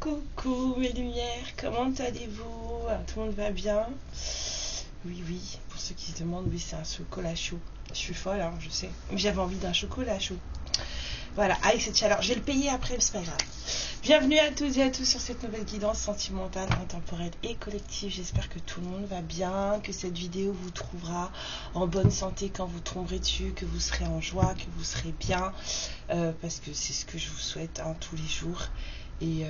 Coucou mes lumières, comment allez-vous? Tout le monde va bien? Oui, pour ceux qui se demandent, oui, c'est un chocolat chaud. Je suis folle, hein, je sais. Mais j'avais envie d'un chocolat chaud. Voilà, avec cette chaleur. Je vais le payer après, mais c'est pas grave. Bienvenue à toutes et à tous sur cette nouvelle guidance sentimentale, intemporelle et collective. J'espère que tout le monde va bien, que cette vidéo vous trouvera en bonne santé quand vous tomberez dessus, que vous serez en joie, que vous serez bien, parce que c'est ce que je vous souhaite tous les jours. Et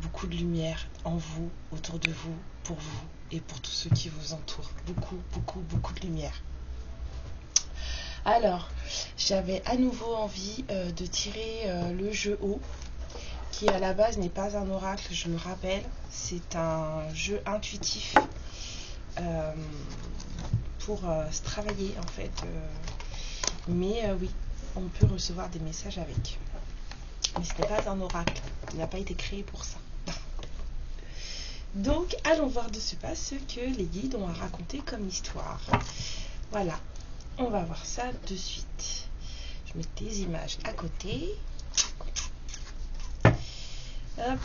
beaucoup de lumière en vous, autour de vous, pour vous et pour tous ceux qui vous entourent. Beaucoup de lumière. Alors, j'avais à nouveau envie de tirer le jeu haut, qui à la base n'est pas un oracle, je le rappelle. C'est un jeu intuitif pour se travailler en fait. Mais oui, on peut recevoir des messages avec. Mais ce n'est pas un oracle, il n'a pas été créé pour ça. Donc, allons voir de ce pas ce que les guides ont à raconter comme histoire. Voilà, on va voir ça de suite. Je mets des images à côté. Hop.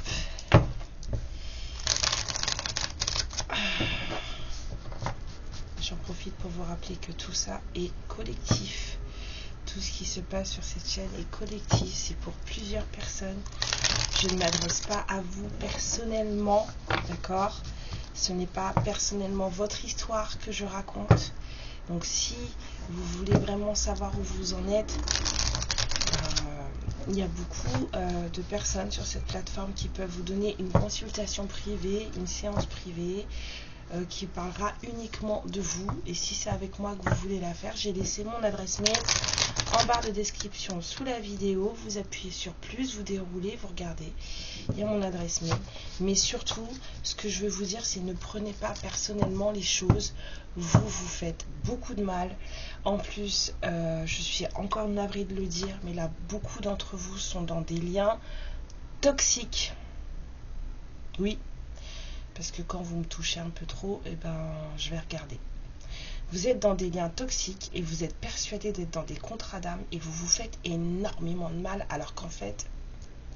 J'en profite pour vous rappeler que tout ça est collectif. Tout ce qui se passe sur cette chaîne est collectif, c'est pour plusieurs personnes. Je ne m'adresse pas à vous personnellement, d'accord? Ce n'est pas personnellement votre histoire que je raconte. Donc si vous voulez vraiment savoir où vous en êtes, il y a beaucoup de personnes sur cette plateforme qui peuvent vous donner une consultation privée, une séance privée, qui parlera uniquement de vous. Et si c'est avec moi que vous voulez la faire, j'ai laissé mon adresse mail en barre de description sous la vidéo. Vous appuyez sur plus, vous déroulez, vous regardez, il y a mon adresse mail. Mais surtout, ce que je veux vous dire, c'est ne prenez pas personnellement les choses. Vous faites beaucoup de mal. En plus, je suis encore navrée de le dire, mais là, beaucoup d'entre vous sont dans des liens toxiques. Oui, parce que quand vous me touchez un peu trop, je vais regarder. Vous êtes dans des liens toxiques et vous êtes persuadé d'être dans des contrats d'âme et vous vous faites énormément de mal, alors qu'en fait,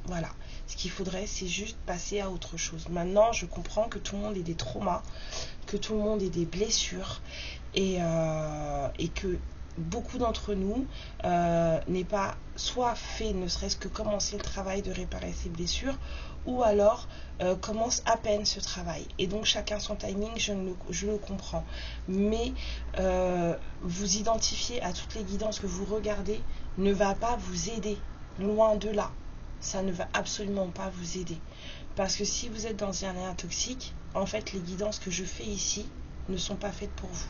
voilà, ce qu'il faudrait, c'est juste passer à autre chose. Maintenant, je comprends que tout le monde ait des traumas, que tout le monde ait des blessures et que beaucoup d'entre nous n'aient pas soit fait, ne serait-ce que commencer le travail de réparer ces blessures, ou alors commence à peine ce travail. Et donc chacun son timing, je le comprends. Mais vous identifier à toutes les guidances que vous regardez ne va pas vous aider, loin de là. Ça ne va absolument pas vous aider. Parce que si vous êtes dans un lien toxique, en fait les guidances que je fais ici ne sont pas faites pour vous.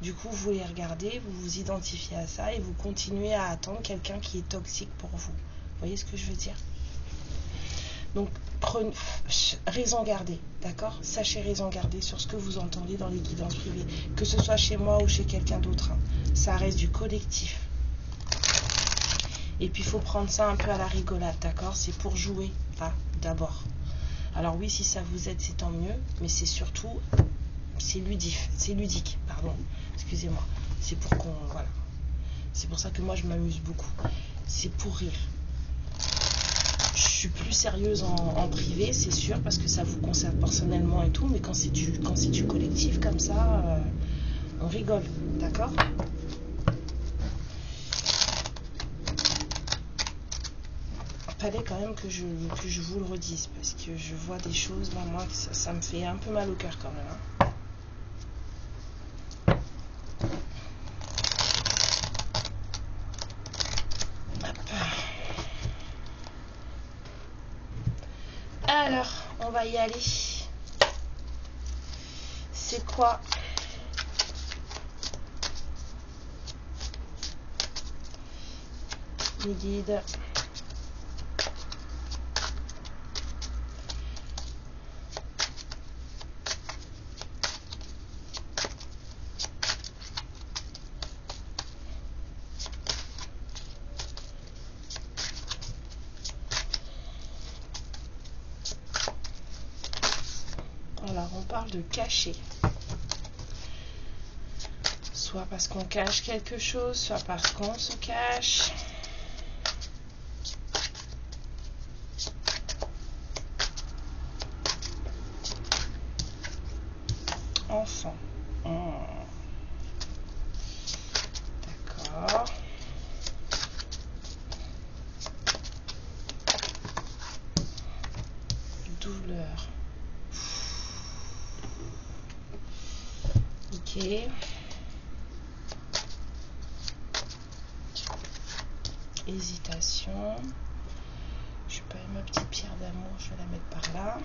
Du coup, vous les regardez, vous vous identifiez à ça et vous continuez à attendre quelqu'un qui est toxique pour vous. Vous voyez ce que je veux dire? Donc, raison garder, d'accord? Sachez raison garder sur ce que vous entendez dans les guidances privées, que ce soit chez moi ou chez quelqu'un d'autre. Ça reste du collectif. Et puis, il faut prendre ça un peu à la rigolade, d'accord? C'est pour jouer, d'abord. Alors oui, si ça vous aide, c'est tant mieux, mais c'est surtout, c'est ludique, pardon, excusez-moi. C'est pour qu'on, voilà. C'est pour ça que moi, je m'amuse beaucoup. C'est pour rire. Je suis plus sérieuse en privé, c'est sûr, parce que ça vous concerne personnellement et tout, mais quand c'est du collectif comme ça, on rigole, d'accord? Fallait quand même que je vous le redise, parce que je vois des choses, moi, que ça me fait un peu mal au cœur quand même, hein. Alors, on va y aller. C'est quoi les guides? Alors, on parle de cacher. soit parce qu'on cache quelque chose, soit parce qu'on se cache. Enfant. D'accord. Douleur. Ok. Hésitation. Je peux ma petite pierre d'amour, je vais la mettre par là.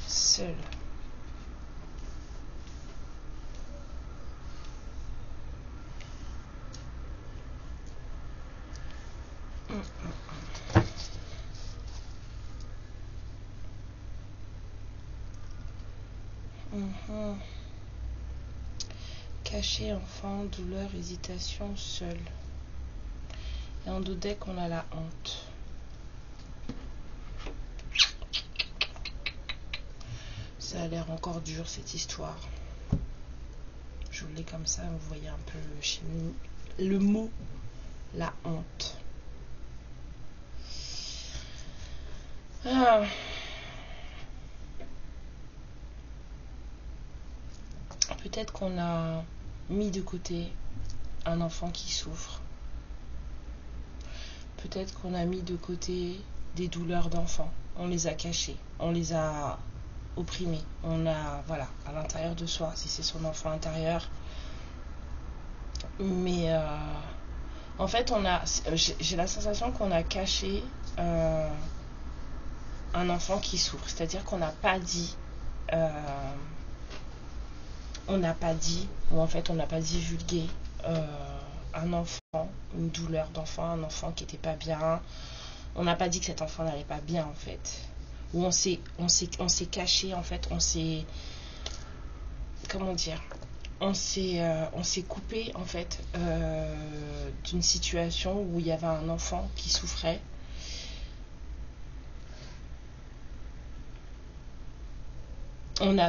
Seul. Caché, enfant, douleur, hésitation, seul. Et en dos deck, on a la honte. Ça a l'air encore dur cette histoire. Je vous l'ai comme ça, vous voyez un peu chez nous le mot, la honte. Ah. Peut-être qu'on a mis de côté un enfant qui souffre. Peut-être qu'on a mis de côté des douleurs d'enfant. On les a cachées, on les a opprimées. On a, voilà, à l'intérieur de soi, si c'est son enfant intérieur. Mais en fait, j'ai la sensation qu'on a caché un enfant qui souffre. C'est-à-dire qu'on n'a pas dit... ou en fait on n'a pas divulgué un enfant, une douleur d'enfant, un enfant qui n'était pas bien. On n'a pas dit que cet enfant n'allait pas bien en fait. Ou on s'est caché en fait, on s'est, comment dire, on s'est coupé en fait d'une situation où il y avait un enfant qui souffrait.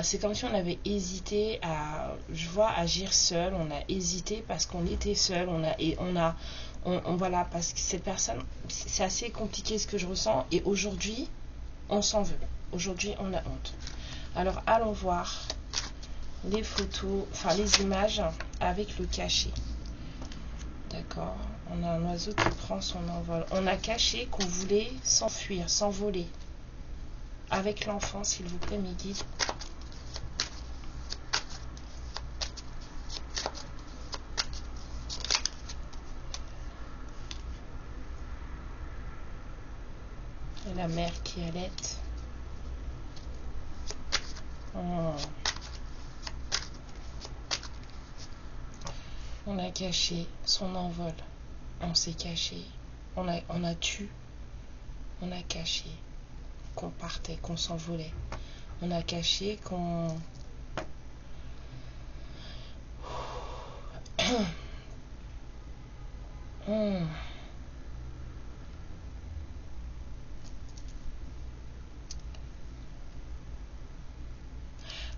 C'est comme si on avait hésité à, je vois, agir seul. On a hésité parce qu'on était seul. Voilà, parce que cette personne, c'est assez compliqué ce que je ressens. Et aujourd'hui, on s'en veut. Aujourd'hui, on a honte. Alors, allons voir les photos, enfin les images avec le cachet. D'accord. On a un oiseau qui prend son envol. On a caché qu'on voulait s'enfuir, s'envoler. Avec l'enfant, s'il vous plaît, mes guides. Et la mère qui allaite. On a caché son envol. On s'est caché. On a tué. On a caché qu'on partait, qu'on s'envolait. On a caché qu'on...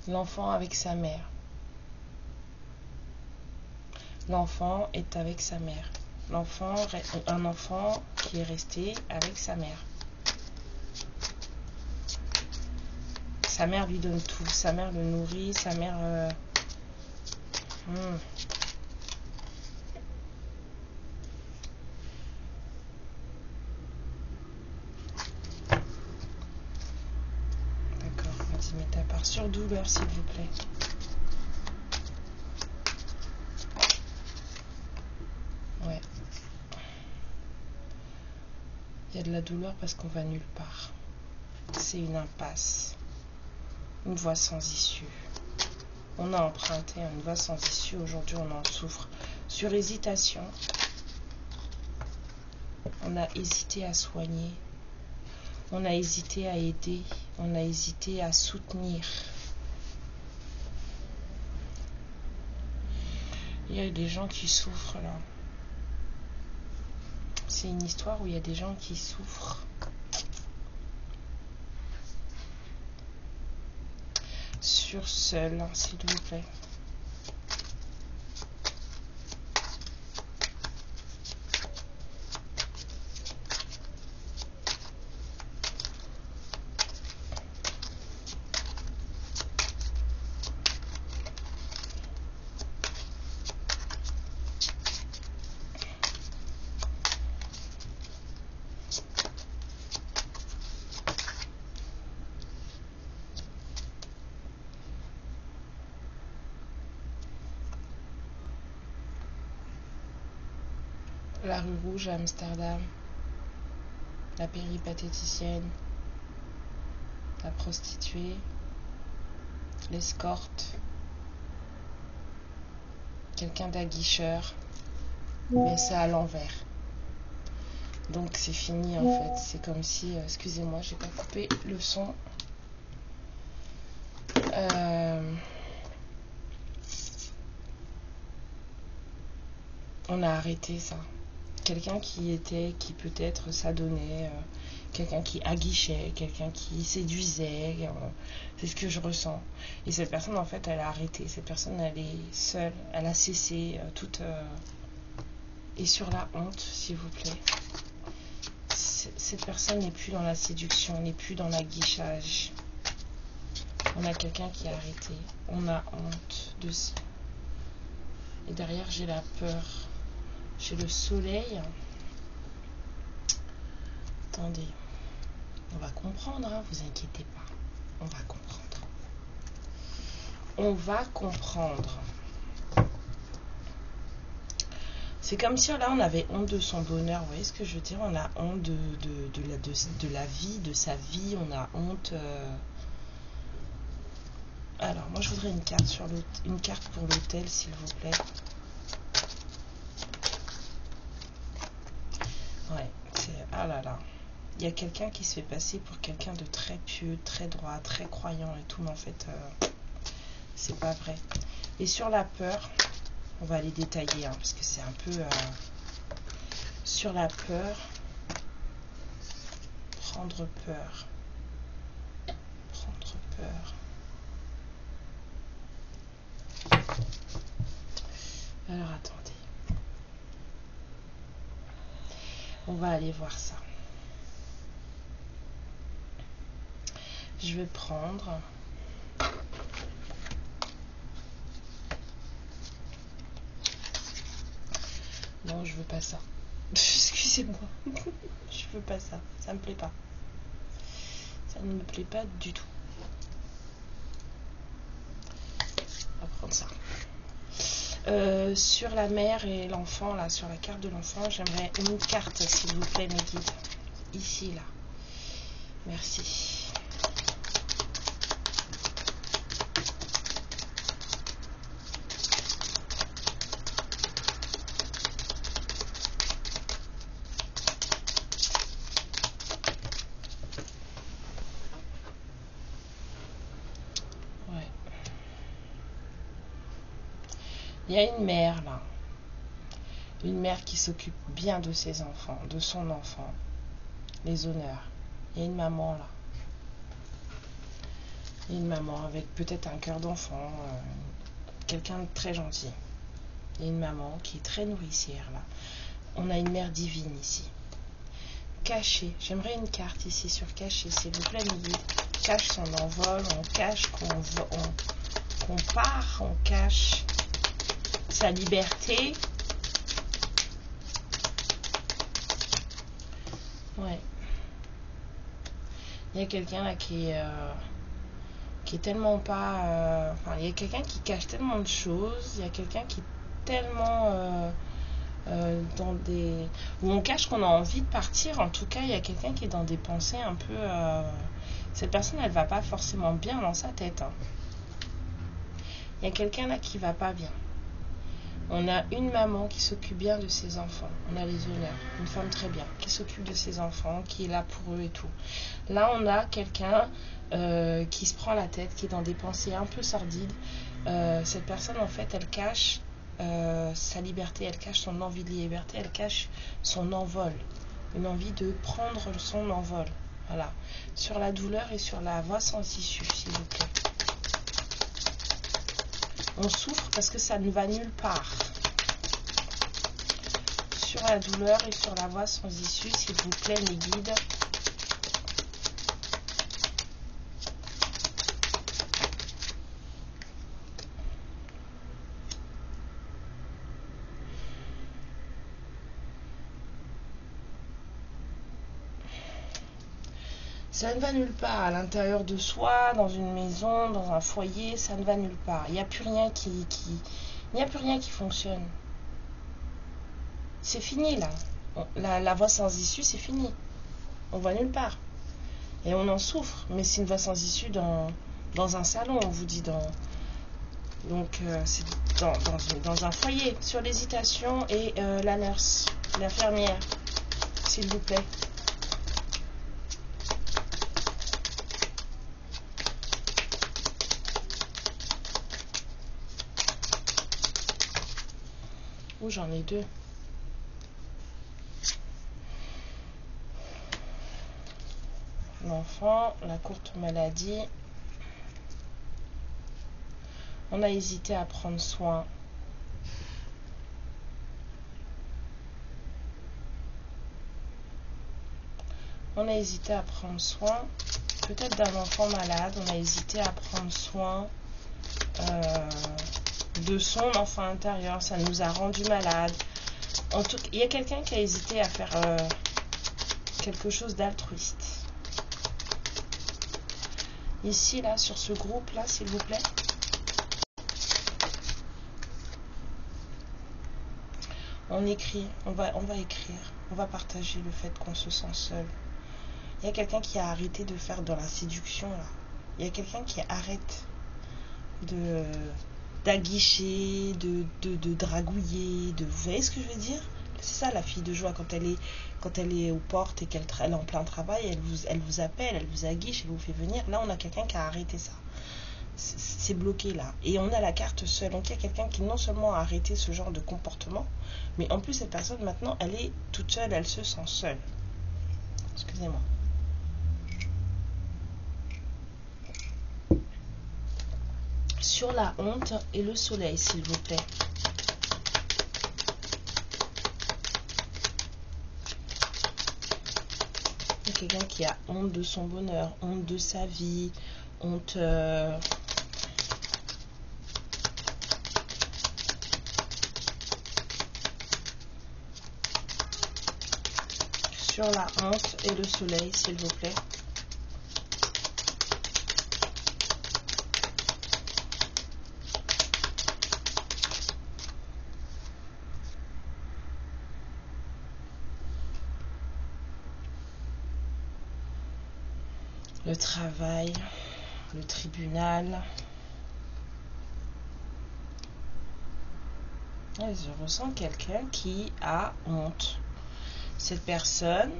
L'enfant avec sa mère. L'enfant est avec sa mère. Un enfant qui est resté avec sa mère. Sa mère lui donne tout. Sa mère le nourrit. Sa mère... D'accord. Vas-y, mets ta part sur douleur, s'il vous plaît. Ouais. Il y a de la douleur parce qu'on va nulle part. C'est une impasse. Une voie sans issue. On a emprunté une voie sans issue. Aujourd'hui, on en souffre. Sur hésitation, on a hésité à soigner. On a hésité à aider. On a hésité à soutenir. Il y a des gens qui souffrent là. C'est une histoire où il y a des gens qui souffrent. Sur seul, s'il vous plaît. la rue Rouge à Amsterdam, la péripatéticienne, la prostituée, l'escorte, quelqu'un d'aguicheur, mais c'est à l'envers. Donc c'est fini en fait, c'est comme si, excusez-moi, j'ai pas coupé le son. On a arrêté ça. Quelqu'un qui peut-être s'adonnait, quelqu'un qui aguichait, quelqu'un qui séduisait, c'est ce que je ressens. Et cette personne en fait elle a arrêté, cette personne elle est seule, elle a cessé toute... Et sur la honte s'il vous plaît. Cette personne n'est plus dans la séduction, n'est plus dans l'aguichage. On a quelqu'un qui a arrêté. On a honte de ça. Et derrière, j'ai la peur. J'ai le soleil. Attendez. On va comprendre, hein, vous inquiétez pas. On va comprendre. On va comprendre. C'est comme si là on avait honte de son bonheur, vous voyez ce que je veux dire? On a honte de la vie, de sa vie, on a honte. Alors moi je voudrais une carte pour l'hôtel s'il vous plaît. Ouais, ah là là. Il y a quelqu'un qui se fait passer pour quelqu'un de très pieux, très droit, très croyant et tout, mais en fait c'est pas vrai. Et sur la peur, on va les détailler, hein, parce que c'est un peu... sur la peur, prendre peur. Prendre peur. Alors, attendez. On va aller voir ça. Je vais prendre... Non, je veux pas ça. Excusez-moi. Je veux pas ça. Ça me plaît pas. Ça ne me plaît pas du tout. On va prendre ça. Sur la mère et l'enfant, là, sur la carte de l'enfant, j'aimerais une carte, s'il vous plaît, mes guides. Ici, là. Merci. Il y a une mère là, une mère qui s'occupe bien de ses enfants, de son enfant, les honneurs. Il y a une maman là, il y a une maman avec peut-être un cœur d'enfant, quelqu'un de très gentil. Il y a une maman qui est très nourricière là. On a une mère divine ici. Caché, j'aimerais une carte ici sur caché, s'il vous plaît, mes guides. Cache son envol, on cache qu'on part, on cache sa liberté. Ouais. Il y a quelqu'un là qui est tellement pas... enfin, il y a quelqu'un qui cache tellement de choses. Il y a quelqu'un qui est tellement... dans des... où on cache qu'on a envie de partir. En tout cas, il y a quelqu'un qui est dans des pensées un peu... cette personne, elle va pas forcément bien dans sa tête. Hein. Il y a quelqu'un là qui va pas bien. On a une maman qui s'occupe bien de ses enfants. On a les honneurs. Une femme très bien, qui s'occupe de ses enfants, qui est là pour eux et tout. Là, on a quelqu'un qui se prend la tête, qui est dans des pensées un peu sordides. Cette personne, en fait, elle cache sa liberté, elle cache son envie de liberté, elle cache son envol. Une envie de prendre son envol. Voilà. Sur la douleur et sur la voie sans issue, s'il vous plaît. On souffre parce que ça ne va nulle part. Sur la douleur et sur la voie sans issue, s'il vous plaît, mes guides. Ça ne va nulle part, à l'intérieur de soi, dans une maison, dans un foyer, ça ne va nulle part. Il n'y a plus rien qui fonctionne. c'est fini là. La voie sans issue, c'est fini. On va nulle part. Et on en souffre. Mais c'est une voie sans issue dans un salon, on vous dit. Donc, c'est dans un foyer. Sur l'hésitation et la nurse, l'infirmière, s'il vous plaît. Oh, j'en ai deux. L'enfant, la courte maladie. On a hésité à prendre soin. On a hésité à prendre soin, peut-être d'un enfant malade. On a hésité à prendre soin de son enfant intérieur. Ça nous a rendu malade. En tout cas, il y a quelqu'un qui a hésité à faire quelque chose d'altruiste. Ici, là, sur ce groupe-là, s'il vous plaît. On écrit, on va écrire, on va partager le fait qu'on se sent seul. Il y a quelqu'un qui a arrêté de faire dans la séduction, là. Il y a quelqu'un qui arrête d'aguicher, de dragouiller, vous voyez ce que je veux dire? C'est ça la fille de joie, quand elle est aux portes et qu'elle est en plein travail, elle vous appelle, elle vous aguiche, elle vous fait venir. Là, on a quelqu'un qui a arrêté ça. C'est bloqué là. Et on a la carte seule. Donc il y a quelqu'un qui non seulement a arrêté ce genre de comportement, mais en plus cette personne maintenant, elle est toute seule, elle se sent seule. Excusez-moi. Sur la honte et le soleil, s'il vous plaît. Il y a quelqu'un qui a honte de son bonheur, honte de sa vie, honte... Sur la honte et le soleil, s'il vous plaît. Le travail, le tribunal. Et je ressens quelqu'un qui a honte. Cette personne,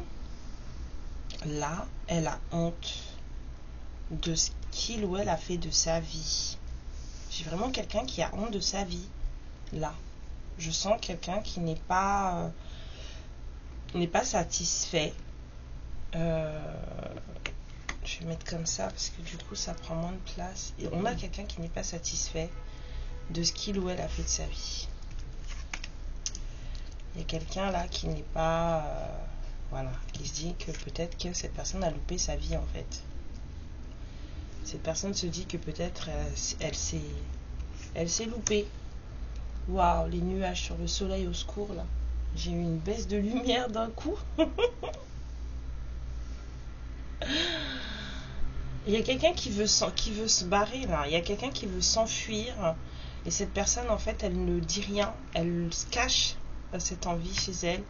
là, elle a honte de ce qu'il ou elle a fait de sa vie. J'ai vraiment quelqu'un qui a honte de sa vie, là. Je sens quelqu'un qui n'est pas satisfait. Je vais mettre comme ça parce que du coup ça prend moins de place. Et on a quelqu'un qui n'est pas satisfait de ce qu'il ou elle a fait de sa vie. Il y a quelqu'un là qui n'est pas... voilà, qui se dit que peut-être que cette personne a loupé sa vie en fait. Cette personne se dit que peut-être elle s'est loupée. Waouh, les nuages sur le soleil au secours là. J'ai eu une baisse de lumière d'un coup. Il y a quelqu'un qui veut se barrer là. Il y a quelqu'un qui veut s'enfuir. Et cette personne en fait elle ne dit rien. Elle se cache cette envie chez elle.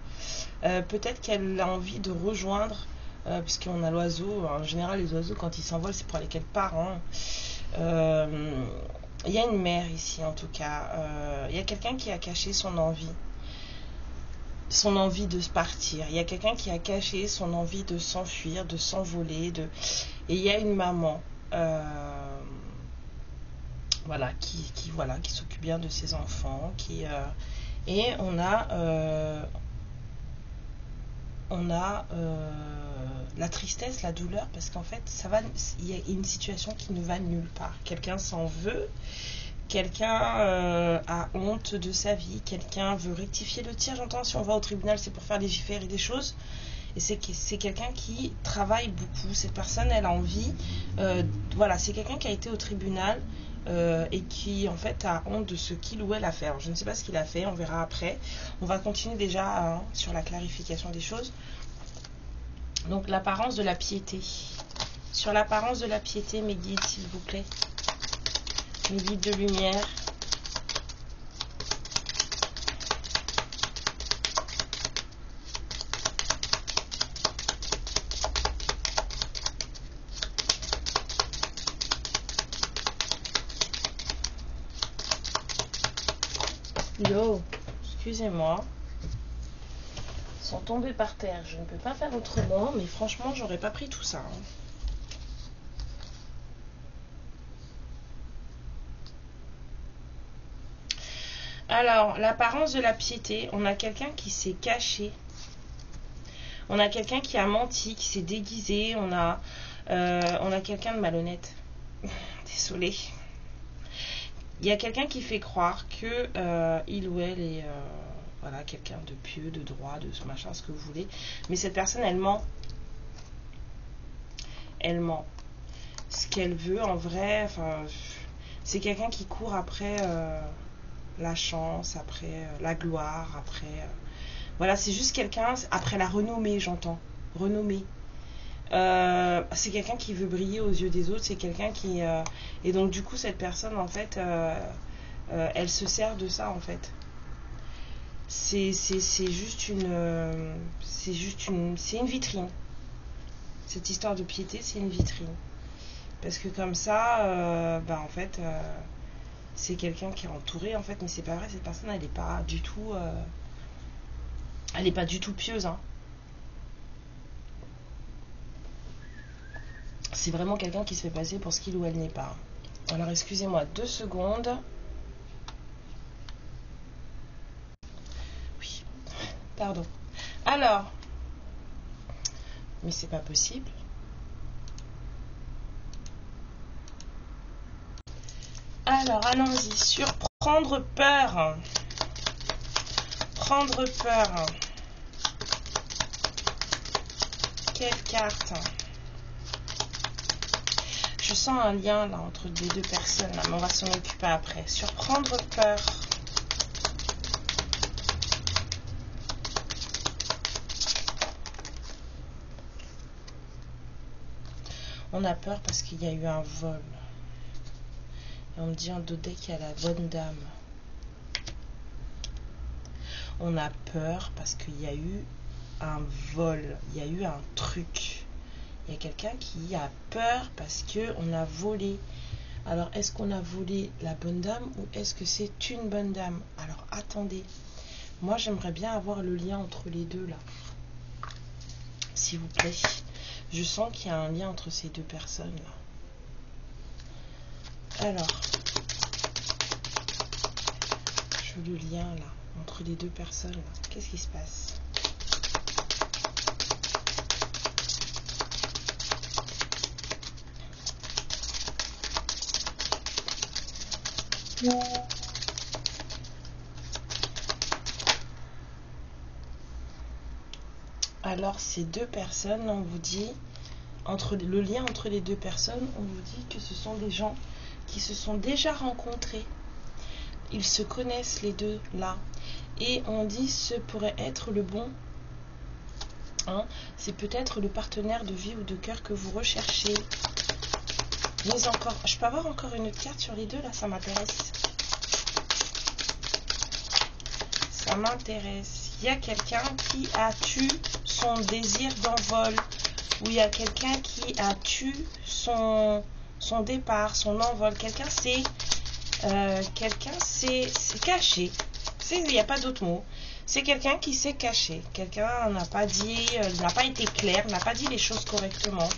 Peut-être qu'elle a envie de rejoindre, puisqu'on a l'oiseau. En général les oiseaux quand ils s'envolent c'est pour aller quelque part. Hein. Il y a une mère ici en tout cas. Il y a quelqu'un qui a caché son envie de partir. Il y a quelqu'un qui a caché son envie de s'enfuir, de s'envoler. Et il y a une maman voilà, qui s'occupe bien de ses enfants. Et on a la tristesse, la douleur, parce qu'en fait, il y a une situation qui ne va nulle part. Quelqu'un s'en veut, quelqu'un a honte de sa vie, quelqu'un veut rectifier le tir. J'entends, si on va au tribunal, c'est pour faire légiférer des choses. Et c'est quelqu'un qui travaille beaucoup. Cette personne, elle a envie... voilà, c'est quelqu'un qui a été au tribunal et qui, en fait, a honte de ce qu'il ou elle a fait. Alors, je ne sais pas ce qu'il a fait, on verra après. On va continuer déjà sur la clarification des choses. Donc, l'apparence de la piété. Sur l'apparence de la piété, mes guides, s'il vous plaît. Mes guides de lumière. Yo, excusez-moi. Ils sont tombés par terre. Je ne peux pas faire autrement, mais franchement, j'aurais pas pris tout ça. Hein. Alors, l'apparence de la piété, on a quelqu'un qui s'est caché. On a quelqu'un qui a menti, qui s'est déguisé. On a quelqu'un de malhonnête. Désolée. Il y a quelqu'un qui fait croire que il ou elle est voilà, quelqu'un de pieux, de droit, de ce machin, ce que vous voulez. Mais cette personne, elle ment. Elle ment. Ce qu'elle veut, en vrai, enfin, c'est quelqu'un qui court après la chance, après la gloire, après... voilà, c'est juste quelqu'un, après la renommée, j'entends. Renommée. C'est quelqu'un qui veut briller aux yeux des autres, c'est quelqu'un qui... et donc, du coup, cette personne, en fait, elle se sert de ça, en fait. C'est juste une... c'est une vitrine. Cette histoire de piété, c'est une vitrine. Parce que comme ça, en fait, c'est quelqu'un qui est entouré, en fait, mais c'est pas vrai, cette personne, elle n'est pas du tout... elle n'est pas du tout pieuse, hein. C'est vraiment quelqu'un qui se fait passer pour ce qu'il ou elle n'est pas. Alors, excusez-moi 2 secondes. Oui, pardon. Alors, mais c'est pas possible. Alors, allons-y. Sur prendre peur. Prendre peur. Quelle carte? Je sens un lien là entre les deux personnes, là, mais on va s'en occuper après. Sur prendre peur. On a peur parce qu'il y a eu un vol. Et on me dit en dos deck, il y a la bonne dame. On a peur parce qu'il y a eu un vol. Il y a eu un truc. Il y a quelqu'un qui a peur parce qu'on a volé. Alors, est-ce qu'on a volé la bonne dame ou est-ce que c'est une bonne dame? Alors, attendez. Moi, j'aimerais bien avoir le lien entre les deux, là. S'il vous plaît. Je sens qu'il y a un lien entre ces deux personnes, là. Alors, je veux le lien, là, entre les deux personnes, là. Qu'est-ce qui se passe? Alors, ces deux personnes, on vous dit, le lien entre les deux personnes, on vous dit que ce sont des gens qui se sont déjà rencontrés. Ils se connaissent les deux là. Et on dit ce pourrait être le bon. Hein, c'est peut-être le partenaire de vie ou de cœur que vous recherchez. Mais encore, je peux avoir encore une autre carte sur les deux là, ça m'intéresse. Ça m'intéresse. Il y a quelqu'un qui a tué son désir d'envol. Ou il y a quelqu'un qui a tué son départ, son envol. Quelqu'un s'est caché. Il n'y a pas d'autre mot. C'est quelqu'un qui s'est caché. Quelqu'un n'a pas dit, n'a pas été clair, n'a pas dit les choses correctement.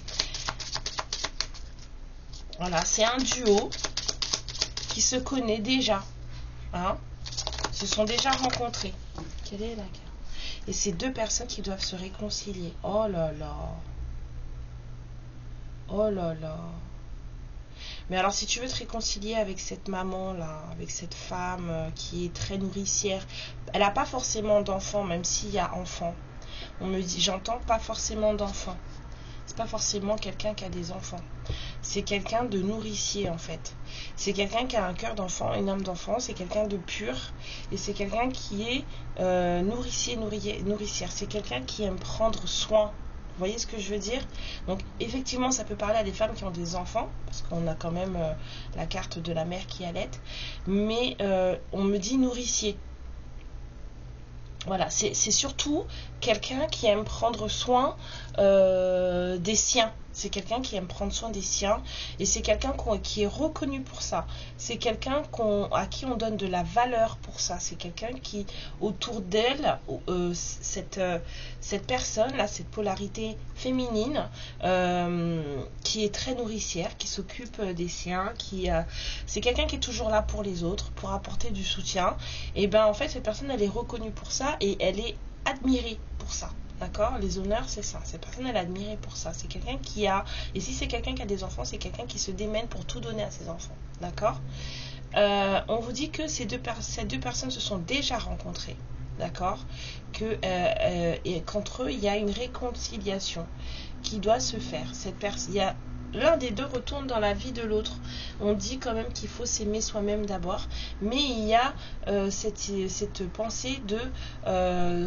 Voilà, c'est un duo qui se connaît déjà. Hein, se sont déjà rencontrés. Quelle est la carte? Et c'est deux personnes qui doivent se réconcilier. Oh là là. Oh là là. Mais alors, si tu veux te réconcilier avec cette maman-là, avec cette femme qui est très nourricière, elle n'a pas forcément d'enfant, même s'il y a enfant. On me dit, j'entends pas forcément d'enfant. C'est pas forcément quelqu'un qui a des enfants. C'est quelqu'un de nourricier, en fait. C'est quelqu'un qui a un cœur d'enfant, une âme d'enfant. C'est quelqu'un de pur. Et c'est quelqu'un qui est nourricier, nourricière. C'est quelqu'un qui aime prendre soin. Vous voyez ce que je veux dire? Donc, effectivement, ça peut parler à des femmes qui ont des enfants, parce qu'on a quand même la carte de la mère qui allait. Mais on me dit nourricier. Voilà, c'est surtout quelqu'un qui aime prendre soin des siens. C'est quelqu'un qui aime prendre soin des siens et c'est quelqu'un qui est reconnu pour ça. C'est quelqu'un à qui on donne de la valeur pour ça. C'est quelqu'un qui, autour d'elle, cette personne-là, cette polarité féminine, qui est très nourricière, qui s'occupe des siens, c'est quelqu'un qui est toujours là pour les autres, pour apporter du soutien. Et ben en fait, cette personne, elle est reconnue pour ça et elle est admirée pour ça. D'accord? Les honneurs, c'est ça. Cette personne, elle est admirée pour ça. C'est quelqu'un qui a... Et si c'est quelqu'un qui a des enfants, c'est quelqu'un qui se démène pour tout donner à ses enfants. D'accord? On vous dit que ces deux personnes se sont déjà rencontrées. D'accord? Et qu'entre eux, il y a une réconciliation qui doit se faire. L'un des deux retourne dans la vie de l'autre. On dit quand même qu'il faut s'aimer soi-même d'abord, mais il y a cette pensée de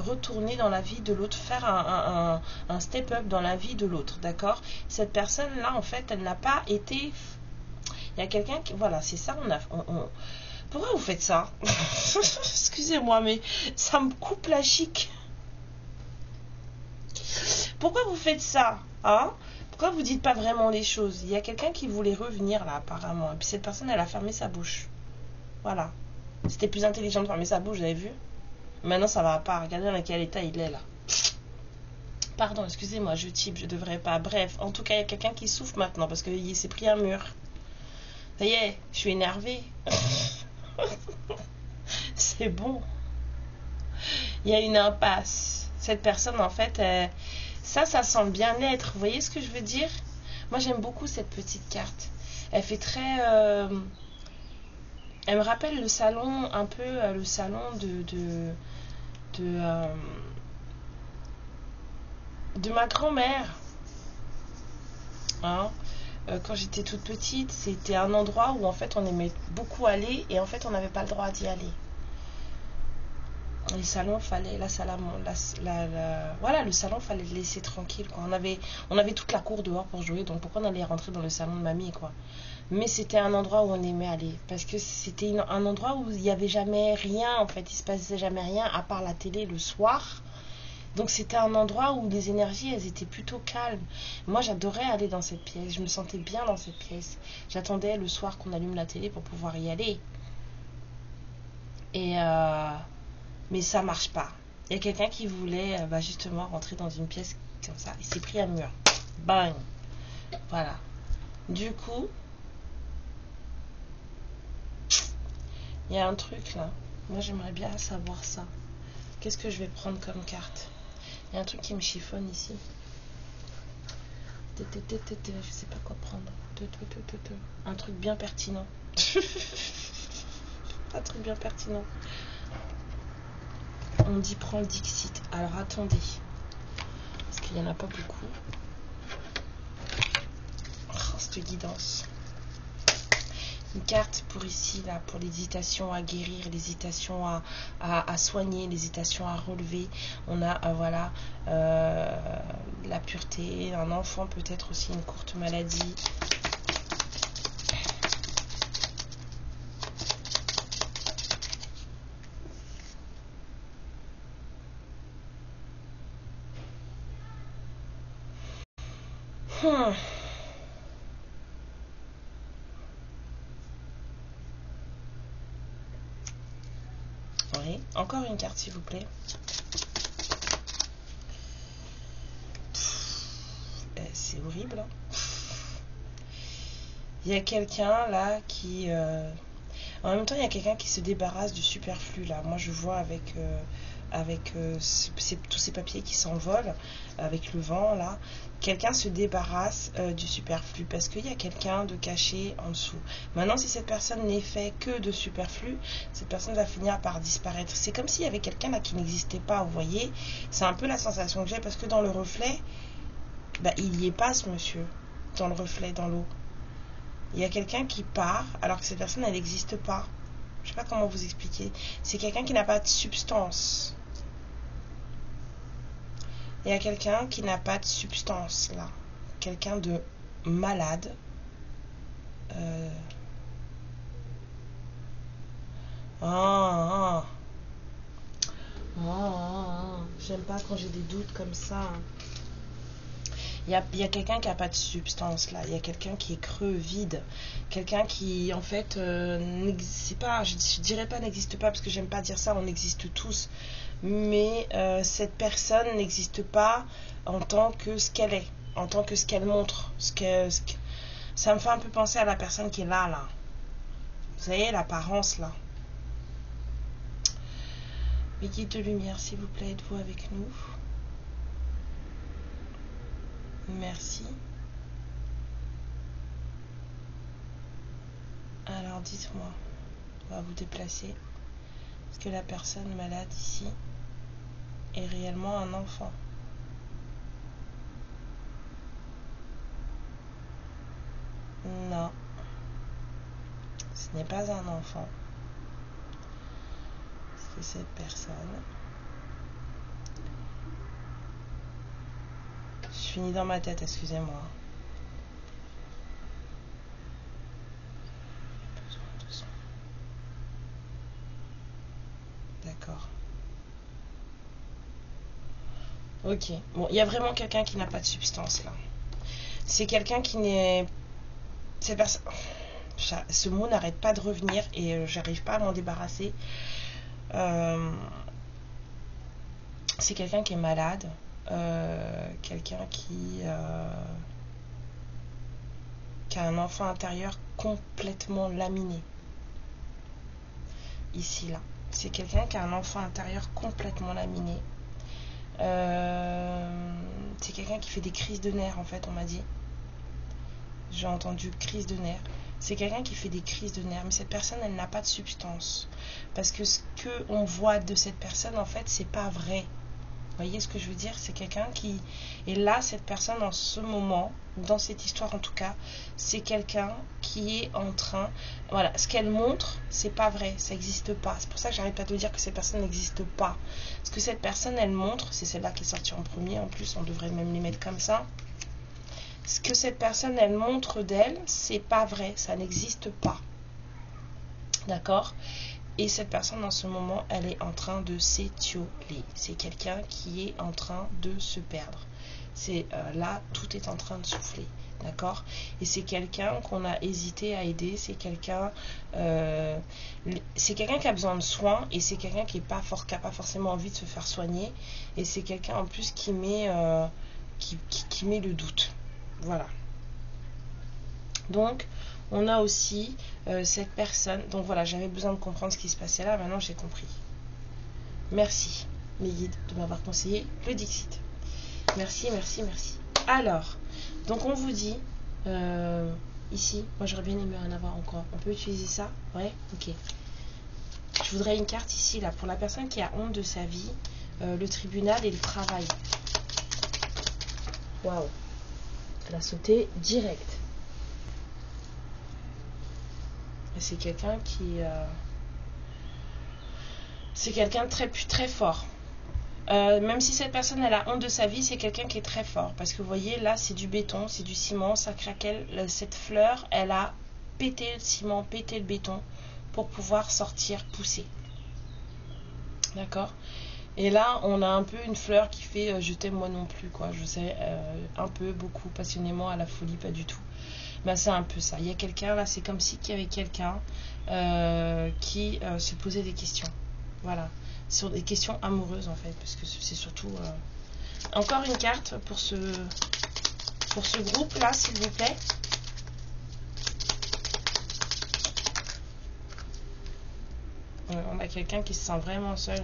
retourner dans la vie de l'autre, faire un step-up dans la vie de l'autre, d'accord? Cette personne-là, en fait, elle n'a pas été... Il y a quelqu'un qui... Voilà, c'est ça, Pourquoi vous faites ça? Excusez-moi, mais ça me coupe la chic. Pourquoi vous faites ça? Hein? Pourquoi vous dites pas vraiment les choses? Il y a quelqu'un qui voulait revenir là apparemment. Et puis cette personne, elle a fermé sa bouche. Voilà. C'était plus intelligent de fermer sa bouche, vous avez vu? Maintenant ça va pas. Regardez dans quel état il est là. Pardon, excusez-moi, je type, je devrais pas. Bref, en tout cas, il y a quelqu'un qui souffre maintenant parce qu'il s'est pris un mur. Ça y est, je suis énervée. C'est bon. Il y a une impasse. Cette personne, en fait, ça sent le bien-être. Vous voyez ce que je veux dire? Moi, j'aime beaucoup cette petite carte. Elle fait très... elle me rappelle le salon, un peu le salon de ma grand-mère. Hein? Quand j'étais toute petite, c'était un endroit où, en fait, on aimait beaucoup aller et, en fait, on n'avait pas le droit d'y aller. Les salons, fallait le salon, fallait le laisser tranquille, quoi. On avait toute la cour dehors pour jouer, donc pourquoi on allait rentrer dans le salon de mamie, quoi. Mais c'était un endroit où on aimait aller parce que c'était un endroit où il n'y avait jamais rien, en fait, il se passait jamais rien à part la télé le soir. Donc c'était un endroit où les énergies, elles étaient plutôt calmes. Moi, j'adorais aller dans cette pièce, je me sentais bien dans cette pièce. J'attendais le soir qu'on allume la télé pour pouvoir y aller. Mais ça marche pas. Il y a quelqu'un qui voulait justement rentrer dans une pièce comme ça. Il s'est pris un mur. Bang. Voilà. Du coup, il y a un truc là. Moi, j'aimerais bien savoir ça. Qu'est-ce que je vais prendre comme carte? Il y a un truc qui me chiffonne ici. Je sais pas quoi prendre. Un truc bien pertinent. Un truc bien pertinent. On dit prends le Dixit. Alors attendez. Parce qu'il n'y en a pas beaucoup. Oh, cette guidance. Une carte pour ici, là, pour l'hésitation à guérir, l'hésitation à soigner, l'hésitation à relever. On a, la pureté, un enfant, peut-être aussi une courte maladie. Oui, encore une carte s'il vous plaît. C'est horrible. Hein. Il y a quelqu'un là qui... En même temps, il y a quelqu'un qui se débarrasse du superflu là. Moi, je vois avec tous ces papiers qui s'envolent avec le vent là. Quelqu'un se débarrasse du superflu parce qu'il y a quelqu'un de caché en dessous. Maintenant, si cette personne n'est fait que de superflu, cette personne va finir par disparaître. C'est comme s'il y avait quelqu'un là qui n'existait pas, vous voyez. C'est un peu la sensation que j'ai parce que dans le reflet, il n'y est pas ce monsieur. Dans le reflet, dans l'eau. Il y a quelqu'un qui part alors que cette personne, elle n'existe pas. Je ne sais pas comment vous expliquer. C'est quelqu'un qui n'a pas de substance. Il y a quelqu'un qui n'a pas de substance là. Quelqu'un de malade. J'aime pas quand j'ai des doutes comme ça. Il y a quelqu'un qui n'a pas de substance là. Il y a quelqu'un qui est creux, vide. Quelqu'un qui en fait n'existe pas. Je dirais pas n'existe pas parce que j'aime pas dire ça, on existe tous. Mais cette personne n'existe pas en tant que ce qu'elle est, en tant que ce qu'elle montre. Ça me fait un peu penser à la personne qui est là. Vous voyez l'apparence là. Les guides de lumière, s'il vous plaît, êtes-vous avec nous? Merci. Alors dites-moi, on va vous déplacer. Est-ce que la personne malade ici est réellement un enfant? Non, ce n'est pas un enfant. C'est cette personne. Je finis dans ma tête, excusez-moi. D'accord. Ok. Bon, il y a vraiment quelqu'un qui n'a pas de substance là. C'est quelqu'un qui n'est... Ce mot n'arrête pas de revenir et j'arrive pas à m'en débarrasser. C'est quelqu'un qui est malade. Quelqu'un qui a un enfant intérieur complètement laminé. Ici, là. C'est quelqu'un qui a un enfant intérieur complètement laminé. C'est quelqu'un qui fait des crises de nerfs, en fait, on m'a dit. J'ai entendu crise de nerfs. C'est quelqu'un qui fait des crises de nerfs, mais cette personne, elle n'a pas de substance. Parce que ce qu'on voit de cette personne, en fait, c'est pas vrai. Vous voyez ce que je veux dire? C'est quelqu'un qui... Et là, cette personne, en ce moment, dans cette histoire en tout cas, c'est quelqu'un qui est en train... Voilà, ce qu'elle montre, c'est pas vrai, ça n'existe pas. C'est pour ça que j'arrête pas de dire que cette personne n'existe pas. Ce que cette personne, elle montre, c'est celle-là qui est sortie en premier, en plus, on devrait même les mettre comme ça. Ce que cette personne, elle montre d'elle, c'est pas vrai, ça n'existe pas. D'accord? Et cette personne, en ce moment, elle est en train de s'étioler. C'est quelqu'un qui est en train de se perdre. C'est là, tout est en train de souffler. D'accord? Et c'est quelqu'un qu'on a hésité à aider. C'est quelqu'un qui a besoin de soins. Et c'est quelqu'un qui n'a pas forcément envie de se faire soigner. Et c'est quelqu'un, en plus, qui met, qui met le doute. Voilà. Donc... on a aussi cette personne. Donc voilà, j'avais besoin de comprendre ce qui se passait là. Maintenant, j'ai compris. Merci, mes guides, de m'avoir conseillé le Dixit. Merci, merci, merci. Alors, donc on vous dit, ici, moi j'aurais bien aimé en avoir encore. On peut utiliser ça? Ouais, ok. Je voudrais une carte ici, là, pour la personne qui a honte de sa vie, le tribunal et le travail. Waouh. Elle a sauté direct. C'est quelqu'un qui... c'est quelqu'un de très fort. Même si cette personne elle a honte de sa vie, c'est quelqu'un qui est très fort. Parce que vous voyez, là, c'est du béton, c'est du ciment, ça craquelle. Cette fleur, elle a pété le ciment, pété le béton pour pouvoir sortir, pousser. D'accord? Et là, on a un peu une fleur qui fait je t'aime moi non plus, quoi. Je sais, un peu, beaucoup, passionnément, à la folie, pas du tout. Ben, c'est un peu ça. Il y a quelqu'un, là, c'est comme si qu'il y avait quelqu'un qui se posait des questions. Voilà. Sur des questions amoureuses, en fait. Parce que c'est surtout... Encore une carte pour ce groupe-là, s'il vous plaît. On a quelqu'un qui se sent vraiment seul.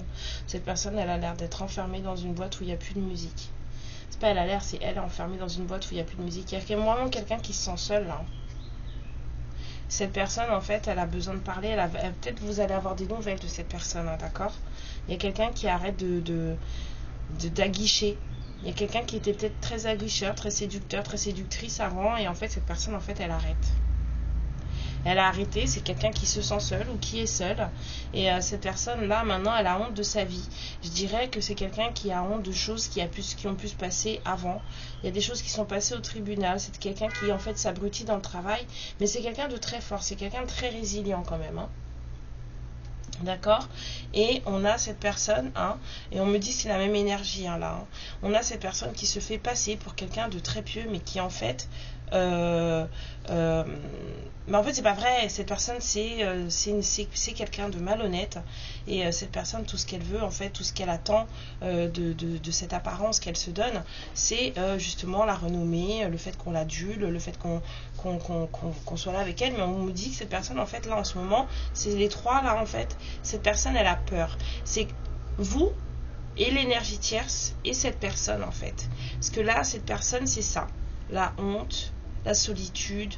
Cette personne, elle a l'air d'être enfermée dans une boîte où il n'y a plus de musique. C'est pas elle a l'air, c'est elle enfermée dans une boîte où il n'y a plus de musique. Il y a vraiment quelqu'un qui se sent seul là. Cette personne, en fait, elle a besoin de parler. Peut-être vous allez avoir des nouvelles de cette personne, hein, d'accord? Il y a quelqu'un qui arrête d'aguicher. Il y a quelqu'un qui était peut-être très aguicheur, très séducteur, très séductrice avant. Et en fait, cette personne, en fait, elle arrête. Elle a arrêté, c'est quelqu'un qui se sent seul ou qui est seul. Et cette personne-là, maintenant, elle a honte de sa vie. Je dirais que c'est quelqu'un qui a honte de choses qui ont pu se passer avant. Il y a des choses qui sont passées au tribunal. C'est quelqu'un qui, en fait, s'abrutit dans le travail. Mais c'est quelqu'un de très fort. C'est quelqu'un de très résilient quand même. Hein. D'accord? Et on a cette personne, hein, et on me dit que c'est la même énergie, hein, là. Hein. On a cette personne qui se fait passer pour quelqu'un de très pieux, mais qui en fait... mais en fait c'est pas vrai, cette personne c'est quelqu'un de malhonnête, et cette personne, tout ce qu'elle veut, en fait tout ce qu'elle attend de cette apparence qu'elle se donne, c'est justement la renommée, le fait qu'on l'adule, le fait qu'on soit là avec elle. Mais on me dit que cette personne, en fait là en ce moment, c'est les trois là, en fait cette personne elle a peur, c'est vous et l'énergie tierce et cette personne, en fait, parce que là cette personne c'est ça, la honte, la solitude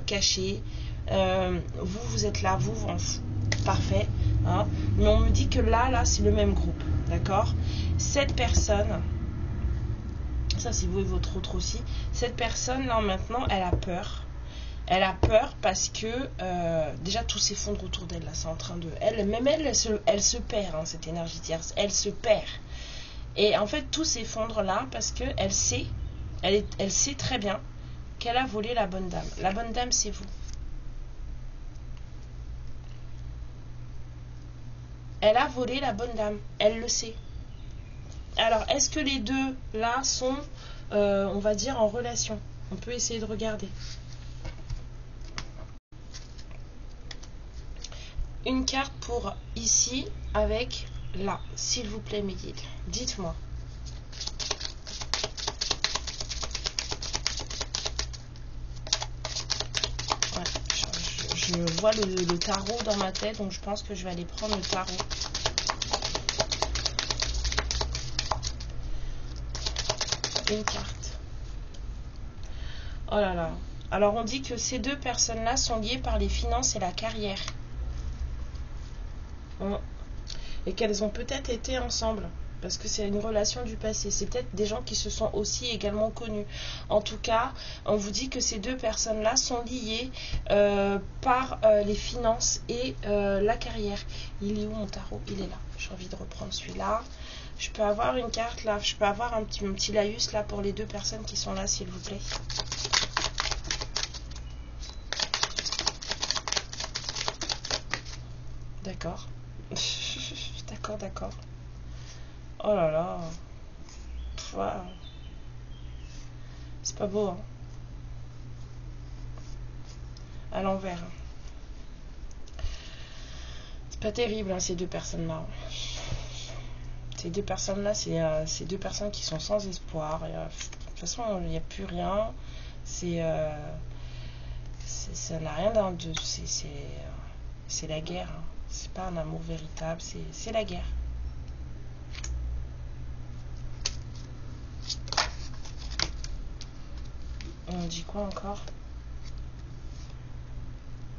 cachée. Vous êtes là, vous parfait, hein, mais on me dit que là c'est le même groupe, d'accord. Cette personne, ça c'est vous et votre autre aussi, cette personne là maintenant elle a peur. Elle a peur parce que déjà tout s'effondre autour d'elle là, c'est en train de... Elle se perd, hein, cette énergie tierce, elle se perd. Et en fait tout s'effondre là parce que elle sait très bien qu'elle a volé la bonne dame. La bonne dame c'est vous. Elle a volé la bonne dame, elle le sait. Alors est-ce que les deux là sont, on va dire, en relation? On peut essayer de regarder. Une carte pour ici avec là, s'il vous plaît mes guides, dites-moi. Ouais, je vois le tarot dans ma tête, donc je pense que je vais aller prendre le tarot. Une carte. Oh là là. Alors on dit que ces deux personnes-là sont liées par les finances et la carrière. Et qu'elles ont peut-être été ensemble, parce que c'est une relation du passé. C'est peut-être des gens qui se sont aussi également connus. En tout cas, on vous dit que ces deux personnes-là sont liées par les finances et la carrière. Il est où mon tarot? Il est là. J'ai envie de reprendre celui-là. Je peux avoir une carte là, je peux avoir un petit laïus là pour les deux personnes qui sont là, s'il vous plaît. D'accord. D'accord. Oh là là. Wow. C'est pas beau, hein. À l'envers. C'est pas terrible, hein, ces deux personnes-là. Ces deux personnes-là, c'est deux personnes qui sont sans espoir. De toute façon, il n'y a plus rien. Ça n'a rien de... C'est la guerre. Hein. C'est pas un amour véritable, c'est la guerre. On dit quoi encore?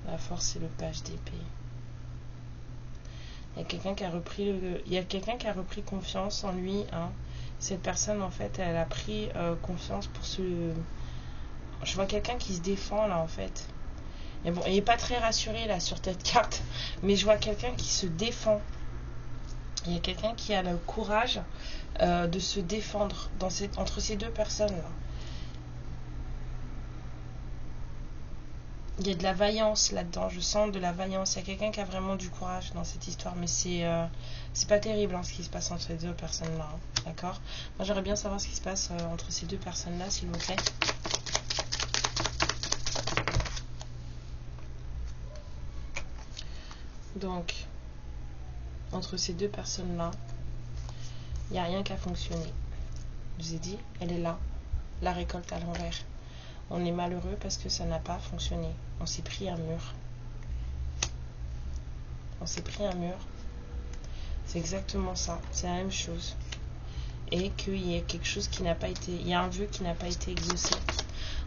La force et le page d'épée. Il y a quelqu'un qui a repris confiance en lui, hein. Cette personne, en fait, elle a pris confiance pour se... Je vois quelqu'un qui se défend là, en fait. Et bon, il n'est pas très rassuré là sur cette carte, mais je vois quelqu'un qui se défend. Il y a quelqu'un qui a le courage de se défendre entre ces deux personnes là. Il y a de la vaillance là-dedans, je sens de la vaillance. Il y a quelqu'un qui a vraiment du courage dans cette histoire, mais c'est pas terrible, hein, ce qui se passe entre ces deux personnes-là, hein, d'accord? Moi j'aimerais bien savoir ce qui se passe entre ces deux personnes-là, s'il vous plaît. Donc, entre ces deux personnes-là, il n'y a rien qui a fonctionné. Je vous ai dit, elle est là, la récolte à l'envers. On est malheureux parce que ça n'a pas fonctionné. On s'est pris un mur. On s'est pris un mur. C'est exactement ça. C'est la même chose. Et qu'il y a quelque chose qui n'a pas été... Il y a un vœu qui n'a pas été exaucé.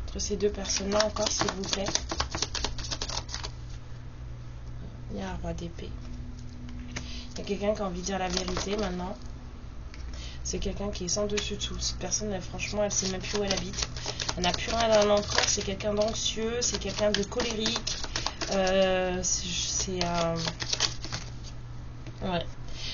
Entre ces deux personnes-là encore, s'il vous plaît. Il y a un roi d'épée. Il y a quelqu'un qui a envie de dire la vérité maintenant. C'est quelqu'un qui est sans dessus dessous. Cette personne, elle, franchement, elle sait même plus où elle habite. Elle n'a plus rien à l'encore. C'est quelqu'un d'anxieux. C'est quelqu'un de colérique. Ouais.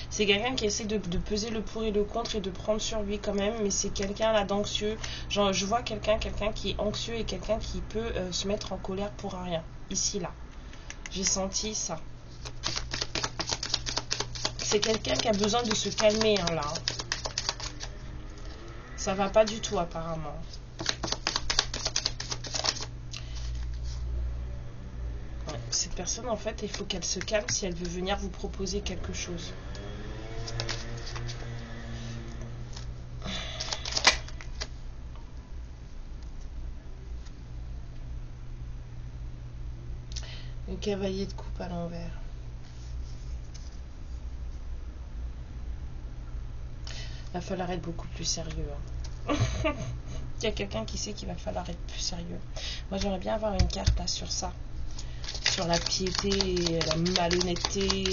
C'est quelqu'un qui essaie de peser le pour et le contre et de prendre sur lui quand même. Mais c'est quelqu'un là d'anxieux. Genre, je vois quelqu'un qui est anxieux et quelqu'un qui peut se mettre en colère pour rien. Ici, là. J'ai senti ça. C'est quelqu'un qui a besoin de se calmer, hein, là. Ça va pas du tout, apparemment. Ouais, cette personne, en fait, il faut qu'elle se calme si elle veut venir vous proposer quelque chose. Le cavalier de coupe à l'envers. Il va falloir être beaucoup plus sérieux. Hein. Il y a quelqu'un qui sait qu'il va falloir être plus sérieux. Moi, j'aimerais bien avoir une carte là sur ça. Sur la piété, la malhonnêteté.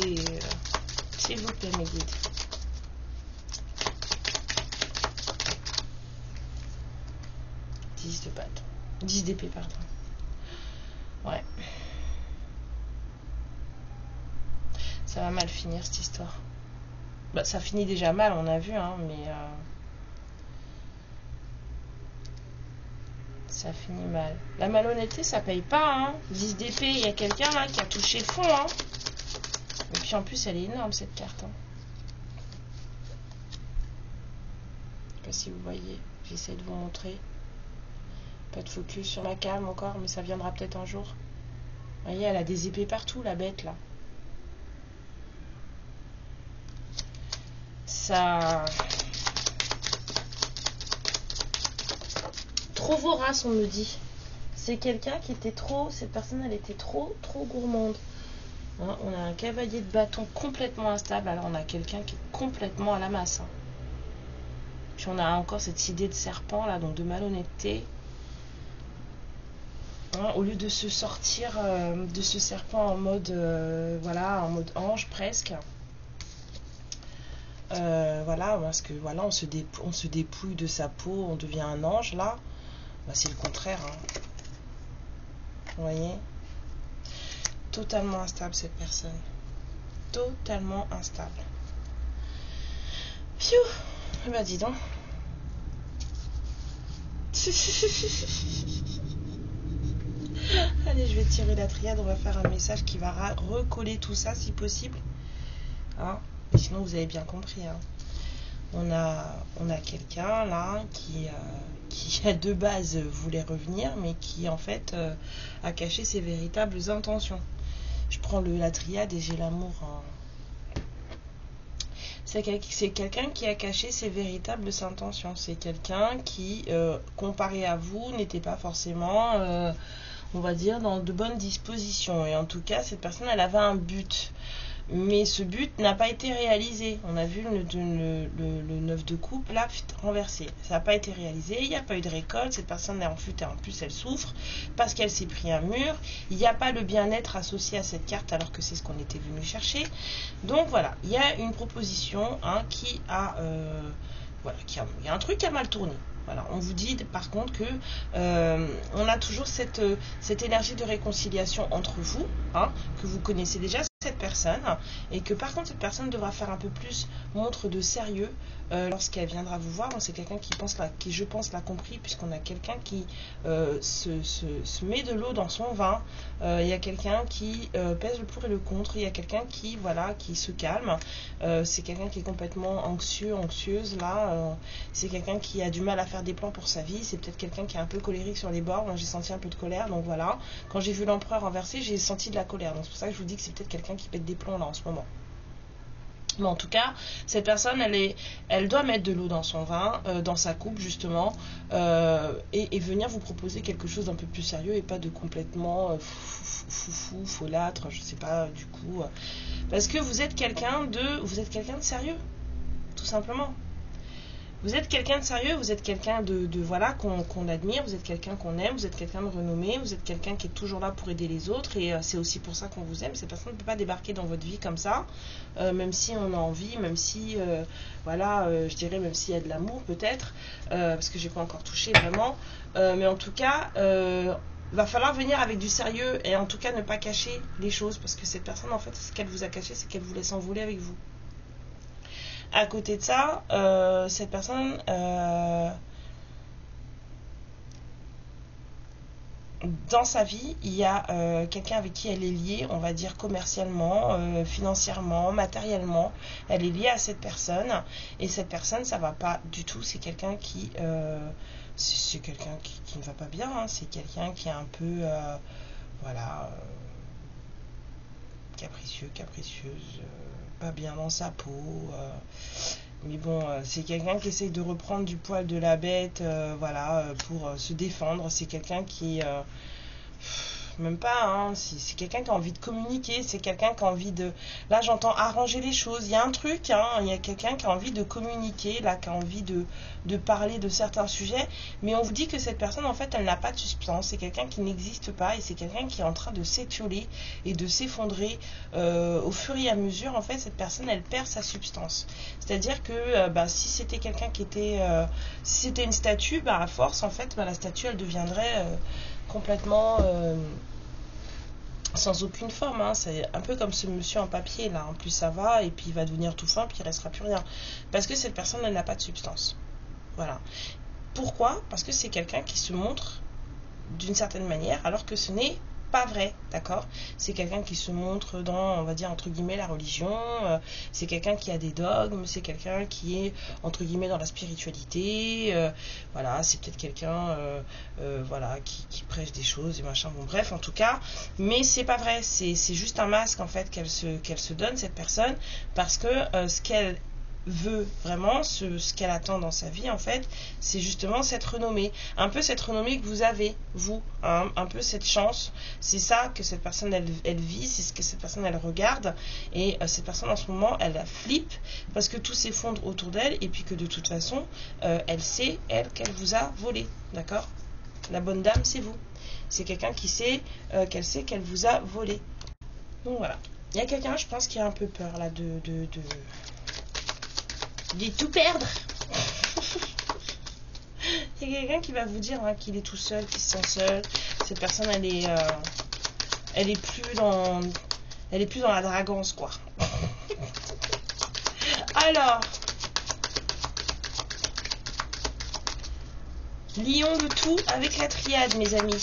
S'il vous plaît, mes guides. De bâton. 10 d'épée, pardon. Ouais. Ça va mal finir cette histoire. Bah, ça finit déjà mal, on a vu, hein, mais ça finit mal. La malhonnêteté, ça paye pas, hein. 10 d'épée, il y a quelqu'un là qui a touché le fond, hein. Et puis en plus, elle est énorme cette carte. Hein. Je sais pas si vous voyez, j'essaie de vous montrer. Pas de focus sur ma calme encore, mais ça viendra peut-être un jour. Vous voyez, elle a des épées partout, la bête, là. Ça... Trop vorace, on me dit. C'est quelqu'un qui était trop... Cette personne, elle était trop gourmande. Hein, on a un cavalier de bâton complètement instable. Alors, on a quelqu'un qui est complètement à la masse. Hein. Puis, on a encore cette idée de serpent, là, donc de malhonnêteté. Au lieu de se sortir de ce serpent en mode voilà, en mode ange presque, voilà, parce que voilà, on se dépouille de sa peau, on devient un ange là, bah, c'est le contraire, hein. Vous voyez, totalement instable cette personne, totalement instable. Pfiou, bah dis donc. Allez, je vais tirer la triade, on va faire un message qui va recoller tout ça si possible. Hein, mais sinon, vous avez bien compris. Hein. On a quelqu'un là qui de base voulait revenir, mais qui en fait a caché ses véritables intentions. Je prends la triade et j'ai l'amour. Hein. C'est quelqu'un qui a caché ses véritables intentions. C'est quelqu'un qui, comparé à vous, n'était pas forcément... on va dire, dans de bonnes dispositions. Et en tout cas, cette personne, elle avait un but. Mais ce but n'a pas été réalisé. On a vu le 9 de coupe, là, renversé. Ça n'a pas été réalisé, il n'y a pas eu de récolte. Cette personne est en flûte et en plus, elle souffre parce qu'elle s'est pris un mur. Il n'y a pas le bien-être associé à cette carte alors que c'est ce qu'on était venu chercher. Donc voilà, il y a une proposition hein, qui a... voilà, il y a un truc qui a mal tourné. Voilà, on vous dit par contre que on a toujours cette énergie de réconciliation entre vous, hein, que vous connaissez déjà cette personne, et que par contre cette personne devra faire un peu plus montre de sérieux lorsqu'elle viendra vous voir. C'est quelqu'un qui je pense l'a compris, puisqu'on a quelqu'un qui se met de l'eau dans son vin, il y a quelqu'un qui pèse le pour et le contre, il y a quelqu'un qui voilà, qui se calme, c'est quelqu'un qui est complètement anxieuse là, c'est quelqu'un qui a du mal à faire des plans pour sa vie, c'est peut-être quelqu'un qui est un peu colérique sur les bords. Moi j'ai senti un peu de colère, donc voilà, quand j'ai vu l'empereur renversé, j'ai senti de la colère, donc c'est pour ça que je vous dis que c'est peut-être quelqu'un qui pète des plombs là en ce moment. Mais en tout cas, cette personne, elle doit mettre de l'eau dans son vin, dans sa coupe justement, et venir vous proposer quelque chose d'un peu plus sérieux et pas de complètement foufou, folâtre, je sais pas du coup, parce que vous êtes quelqu'un de sérieux, tout simplement. Vous êtes quelqu'un de sérieux, vous êtes quelqu'un de voilà qu'on admire, vous êtes quelqu'un qu'on aime, vous êtes quelqu'un de renommé, vous êtes quelqu'un qui est toujours là pour aider les autres, et c'est aussi pour ça qu'on vous aime. Cette personne ne peut pas débarquer dans votre vie comme ça, même si on a envie, même si voilà, je dirais même s'il y a de l'amour peut-être, parce que j'ai pas encore touché vraiment, mais en tout cas va falloir venir avec du sérieux, et en tout cas ne pas cacher les choses, parce que cette personne en fait ce qu'elle vous a caché, c'est qu'elle voulait s'envoler avec vous. À côté de ça, cette personne, dans sa vie, il y a quelqu'un avec qui elle est liée, on va dire commercialement, financièrement, matériellement. Elle est liée à cette personne. Et cette personne, ça va pas du tout. C'est quelqu'un qui... c'est quelqu'un qui ne va pas bien. Hein. C'est quelqu'un qui est un peu... voilà... capricieux, capricieuse, pas bien dans sa peau. Mais bon, c'est quelqu'un qui essaye de reprendre du poil de la bête, voilà, pour se défendre. C'est quelqu'un qui... même pas, hein, c'est quelqu'un qui a envie de communiquer, c'est quelqu'un qui a envie de... Là, j'entends arranger les choses. Il y a un truc, hein, il y a quelqu'un qui a envie de communiquer, là, qui a envie de parler de certains sujets. Mais on vous dit que cette personne, en fait, elle n'a pas de substance. C'est quelqu'un qui n'existe pas et c'est quelqu'un qui est en train de s'étioler et de s'effondrer au fur et à mesure. En fait, cette personne, elle perd sa substance. C'est-à-dire que si c'était quelqu'un qui était... si c'était une statue, à force, en fait, la statue, elle deviendrait... complètement sans aucune forme, hein. C'est un peu comme ce monsieur en papier là, plus ça va et puis il va devenir tout fin puis il restera plus rien parce que cette personne elle n'a pas de substance, voilà. Pourquoi? Parce que c'est quelqu'un qui se montre d'une certaine manière alors que ce n'est pas vrai, d'accord? C'est quelqu'un qui se montre dans, on va dire entre guillemets, la religion, c'est quelqu'un qui a des dogmes, c'est quelqu'un qui est entre guillemets dans la spiritualité, voilà, c'est peut-être quelqu'un voilà, qui prêche des choses et machin, bon bref, en tout cas, mais c'est pas vrai, c'est juste un masque en fait qu'elle se donne, cette personne, parce que ce qu'elle veut vraiment, ce qu'elle attend dans sa vie en fait, c'est justement cette renommée, un peu cette renommée que vous avez vous, hein, un peu cette chance, c'est ça que cette personne elle vit, c'est ce que cette personne elle regarde, et cette personne en ce moment elle la flippe parce que tout s'effondre autour d'elle et puis que de toute façon elle sait elle qu'elle vous a volé, d'accord? La bonne dame c'est vous, c'est quelqu'un qui sait qu'elle vous a volé, donc voilà. Il y a quelqu'un, je pense, qui a un peu peur là de tout perdre. Il y a quelqu'un qui va vous dire qu'il est tout seul, qu'il se sent seul. Cette personne, elle est plus dans la dragance, quoi. Alors, lions le tout avec la triade, mes amis.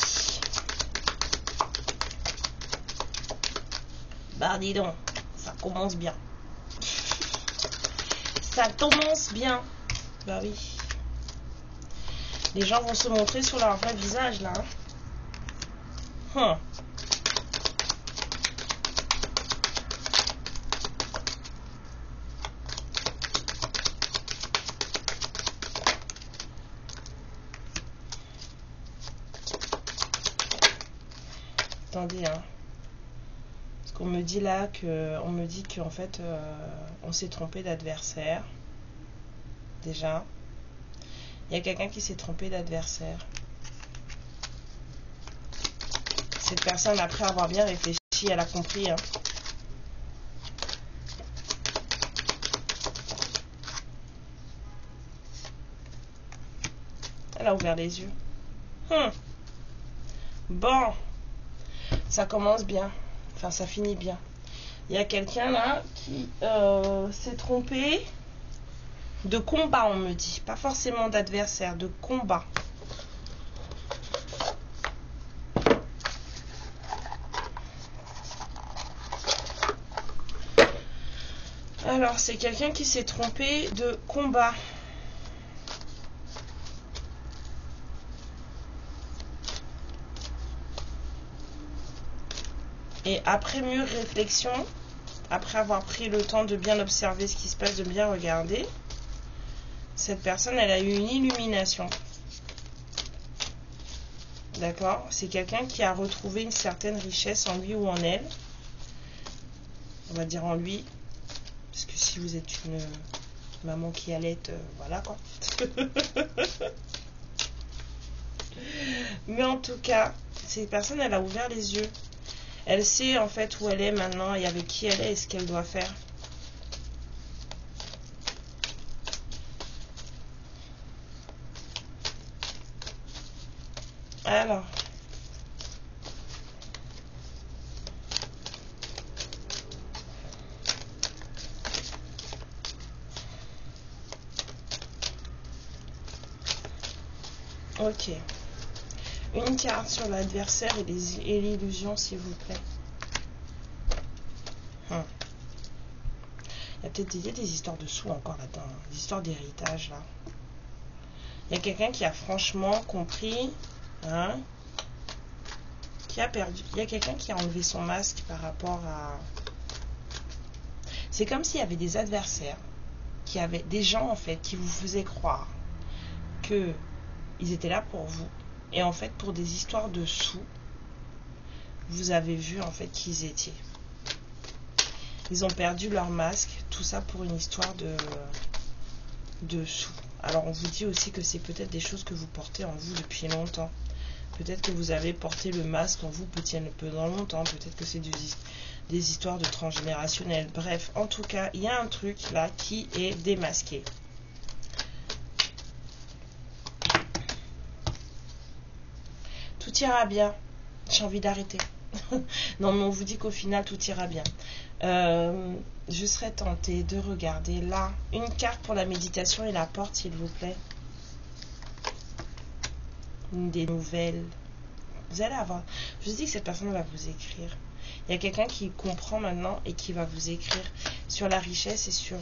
Bah, dis donc, ça commence bien. Ça commence bien. Bah oui. Les gens vont se montrer sur leur vrai visage là. Attendez, hein. Parce qu'on me dit là on me dit qu'en fait on s'est trompé d'adversaire. Déjà. Il y a quelqu'un qui s'est trompé d'adversaire. Cette personne, après avoir bien réfléchi, elle a compris. Hein. Elle a ouvert les yeux. Bon. Ça commence bien. Enfin, ça finit bien. Il y a quelqu'un là qui s'est trompé de combat, on me dit. Pas forcément d'adversaire, de combat. Alors, c'est quelqu'un qui s'est trompé de combat. Et après mûre réflexion, après avoir pris le temps de bien observer ce qui se passe, de bien regarder, cette personne, elle a eu une illumination. D'accord? C'est quelqu'un qui a retrouvé une certaine richesse en lui ou en elle. On va dire en lui. Parce que si vous êtes une maman qui allait, voilà quoi. Mais en tout cas, cette personne, elle a ouvert les yeux. Elle sait en fait où elle est maintenant et avec qui elle est et ce qu'elle doit faire. Alors. Ok. Une carte sur l'adversaire et l'illusion, s'il vous plaît. Il y a peut-être des histoires de sous encore là-dedans. Des histoires d'héritage, là. Il y a quelqu'un qui a franchement compris, hein, qui a perdu. Il y a quelqu'un qui a enlevé son masque par rapport à... C'est comme s'il y avait des adversaires, qui avaient des gens, en fait, qui vous faisaient croire que ils étaient là pour vous. Et en fait, pour des histoires de sous, vous avez vu, en fait, qui ils étaient. Ils ont perdu leur masque, tout ça pour une histoire de sous. Alors, on vous dit aussi que c'est peut-être des choses que vous portez en vous depuis longtemps. Peut-être que vous avez porté le masque en vous pendant longtemps. Peut-être que c'est des histoires de transgénérationnel. Bref, en tout cas, il y a un truc là qui est démasqué. Tout ira bien. J'ai envie d'arrêter. Non, mais on vous dit qu'au final, tout ira bien. Je serais tentée de regarder là une carte pour la méditation et la porte, s'il vous plaît. Des nouvelles. Vous allez avoir... Je vous dis que cette personne va vous écrire. Il y a quelqu'un qui comprend maintenant et qui va vous écrire sur la richesse et sur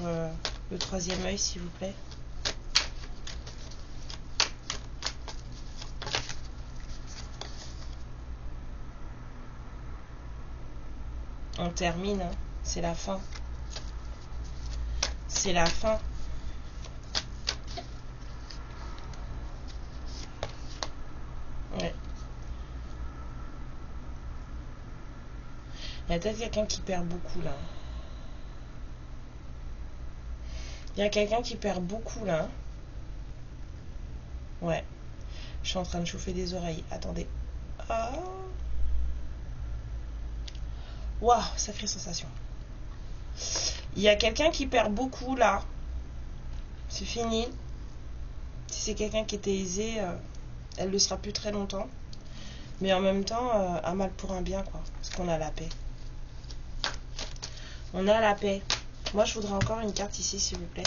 le troisième œil, s'il vous plaît. On termine, hein. C'est la fin. C'est la fin. Ouais. Il y a peut-être quelqu'un qui perd beaucoup là. Il y a quelqu'un qui perd beaucoup là. Ouais. Je suis en train de chauffer des oreilles. Attendez. Ah. Waouh, sacrée sensation. Il y a quelqu'un qui perd beaucoup là. C'est fini. Si c'est quelqu'un qui était aisé, elle le sera plus très longtemps. Mais en même temps, un mal pour un bien, quoi. Parce qu'on a la paix. On a la paix. Moi, je voudrais encore une carte ici, s'il vous plaît.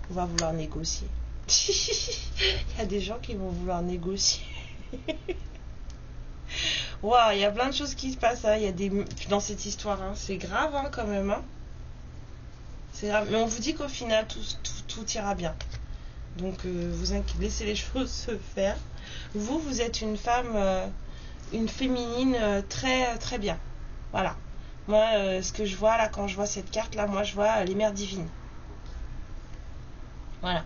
On va vouloir négocier. Il y a des gens qui vont vouloir négocier. Waouh, il y a plein de choses qui se passent. Hein. Il y a des... Dans cette histoire, hein. C'est grave hein, quand même. Hein. C'est grave. Mais on vous dit qu'au final, tout ira bien. Donc, laissez les choses se faire. Vous êtes une femme, une féminine très, très bien. Voilà. Moi, ce que je vois là, quand je vois cette carte là, moi je vois les mères divines. Voilà.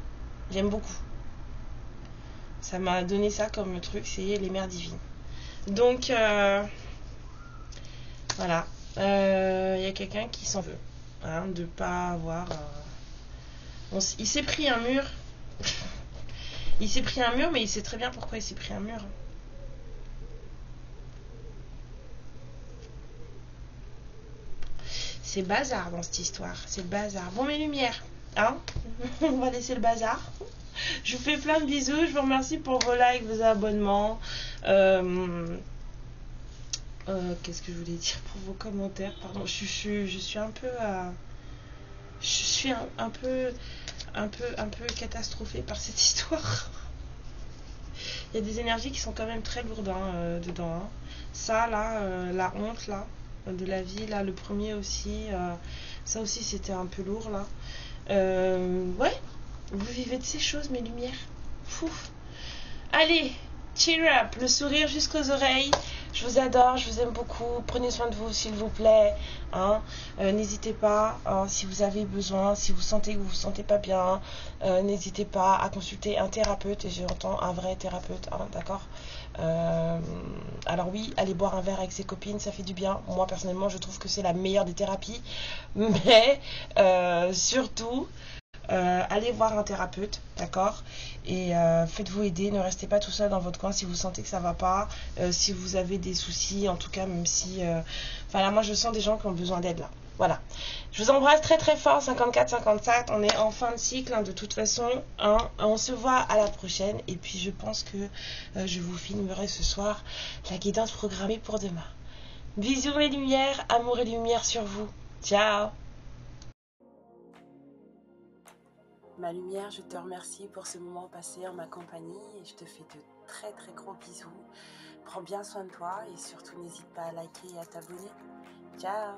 J'aime beaucoup. Ça m'a donné ça comme truc, c'est les mères divines. Donc, voilà. Il y a quelqu'un qui s'en veut. Hein, de pas avoir... il s'est pris un mur. Il s'est pris un mur, mais il sait très bien pourquoi il s'est pris un mur. C'est bazar dans cette histoire. C'est le bazar. Bon, mes lumières. Hein. On va laisser le bazar. Je vous fais plein de bisous. Je vous remercie pour vos likes, vos abonnements. Qu'est-ce que je voulais dire pour vos commentaires? Pardon, je suis un peu... je suis un peu catastrophée par cette histoire. Il y a des énergies qui sont quand même très lourdes hein, dedans. Hein. Ça, là, la honte, là, de la vie, là, le premier aussi. Ça aussi, c'était un peu lourd, là. Ouais, vous vivez de ces choses, mes lumières. Fou. Allez, cheer up, le sourire jusqu'aux oreilles. Je vous adore, je vous aime beaucoup. Prenez soin de vous, s'il vous plaît. Hein. N'hésitez pas, hein, si vous avez besoin, si vous sentez que vous vous sentez pas bien, n'hésitez pas à consulter un thérapeute. Et j'entends un vrai thérapeute, hein, d'accord. Alors oui, aller boire un verre avec ses copines, ça fait du bien. Moi, personnellement, je trouve que c'est la meilleure des thérapies. Mais surtout... allez voir un thérapeute, d'accord, et faites-vous aider, ne restez pas tout seul dans votre coin si vous sentez que ça va pas, si vous avez des soucis, en tout cas, même si, enfin là, moi je sens des gens qui ont besoin d'aide là, voilà. Je vous embrasse très très fort, 54-57, on est en fin de cycle, hein, de toute façon, hein, on se voit à la prochaine, et puis je pense que je vous filmerai ce soir la guidance programmée pour demain. Bisous les lumières, amour et lumière sur vous, ciao. Ma lumière, je te remercie pour ce moment passé en ma compagnie et je te fais de très très gros bisous. Prends bien soin de toi et surtout n'hésite pas à liker et à t'abonner. Ciao!